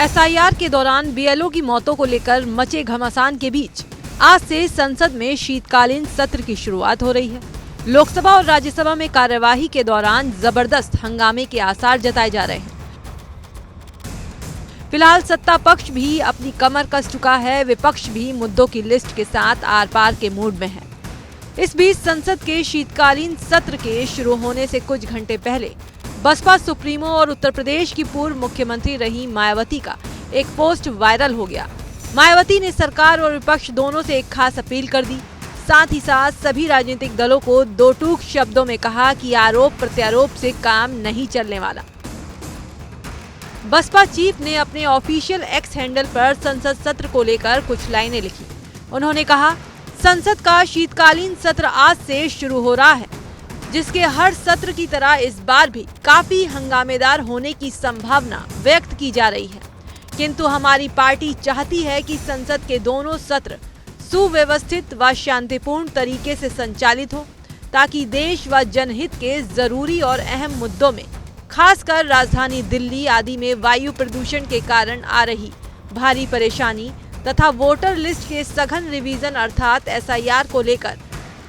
SIR के दौरान BLO की मौतों को लेकर मचे घमासान के बीच आज से संसद में शीतकालीन सत्र की शुरुआत हो रही है। लोकसभा और राज्यसभा में कार्यवाही के दौरान जबरदस्त हंगामे के आसार जताए जा रहे हैं। फिलहाल सत्ता पक्ष भी अपनी कमर कस चुका है, विपक्ष भी मुद्दों की लिस्ट के साथ आर पार के मूड में है। इस बीच संसद के शीतकालीन सत्र के शुरू होने से कुछ घंटे पहले बसपा सुप्रीमो और उत्तर प्रदेश की पूर्व मुख्यमंत्री रही मायावती का एक पोस्ट वायरल हो गया। मायावती ने सरकार और विपक्ष दोनों से एक खास अपील कर दी। साथ ही साथ सभी राजनीतिक दलों को दो टूक शब्दों में कहा कि आरोप प्रत्यारोप से काम नहीं चलने वाला। बसपा चीफ ने अपने ऑफिशियल एक्स हैंडल पर संसद सत्र को लेकर कुछ लाइनें लिखी। उन्होंने कहा, संसद का शीतकालीन सत्र आज से शुरू हो रहा है, जिसके हर सत्र की तरह इस बार भी काफी हंगामेदार होने की संभावना व्यक्त की जा रही है। किंतु हमारी पार्टी चाहती है कि संसद के दोनों सत्र सुव्यवस्थित व शांतिपूर्ण तरीके से संचालित हो, ताकि देश व जनहित के जरूरी और अहम मुद्दों में, खासकर राजधानी दिल्ली आदि में वायु प्रदूषण के कारण आ रही भारी परेशानी तथा वोटर लिस्ट के सघन रिवीजन अर्थात एसआईआर को लेकर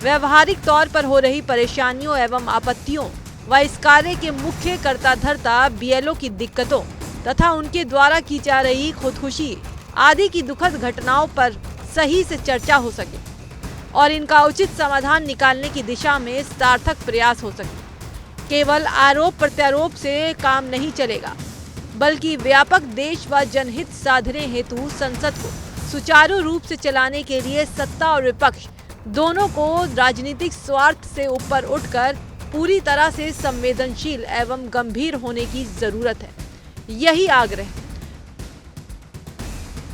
व्यवहारिक तौर पर हो रही परेशानियों एवं आपत्तियों व इस कार्य के मुख्य कर्ता धर्ता बीएलओ की दिक्कतों तथा उनके द्वारा की जा रही खुदकुशी आदि की दुखद घटनाओं पर सही से चर्चा हो सके और इनका उचित समाधान निकालने की दिशा में सार्थक प्रयास हो सके। केवल आरोप प्रत्यारोप से काम नहीं चलेगा, बल्कि व्यापक देश व जनहित साधने हेतु संसद को सुचारू रूप से चलाने के लिए सत्ता और विपक्ष दोनों को राजनीतिक स्वार्थ से ऊपर उठकर पूरी तरह से संवेदनशील एवं गंभीर होने की जरूरत है। यही आग्रह।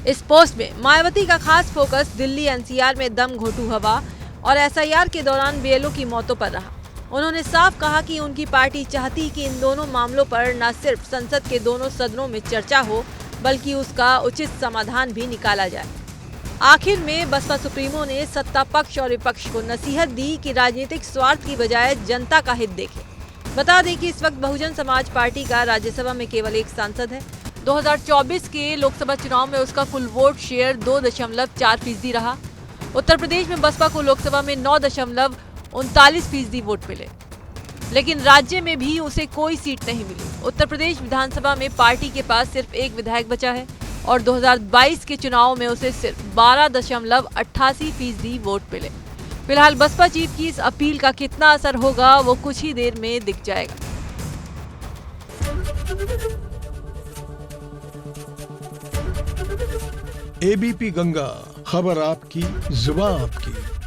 इस पोस्ट में मायावती का खास फोकस दिल्ली एनसीआर में दम घोटू हवा और एसआईआर के दौरान बीएलओ की मौतों पर रहा। उन्होंने साफ कहा कि उनकी पार्टी चाहती कि इन दोनों मामलों पर न सिर्फ संसद के दोनों सदनों में चर्चा हो, बल्कि उसका उचित समाधान भी निकाला जाए। आखिर में बसपा सुप्रीमो ने सत्ता पक्ष और विपक्ष को नसीहत दी कि राजनीतिक स्वार्थ की बजाय जनता का हित देखें। बता दें कि इस वक्त बहुजन समाज पार्टी का राज्यसभा में केवल एक सांसद है। 2024 के लोकसभा चुनाव में उसका कुल वोट शेयर 2.4% रहा। उत्तर प्रदेश में बसपा को लोकसभा में 9.39% वोट मिले, लेकिन राज्य में भी उसे कोई सीट नहीं मिली। उत्तर प्रदेश विधानसभा में पार्टी के पास सिर्फ एक विधायक बचा है और 2022 के चुनाव में उसे सिर्फ 12.88% वोट मिले। फिलहाल बसपा चीफ की इस अपील का कितना असर होगा वो कुछ ही देर में दिख जाएगा। एबीपी गंगा, खबर आपकी, जुबान आपकी।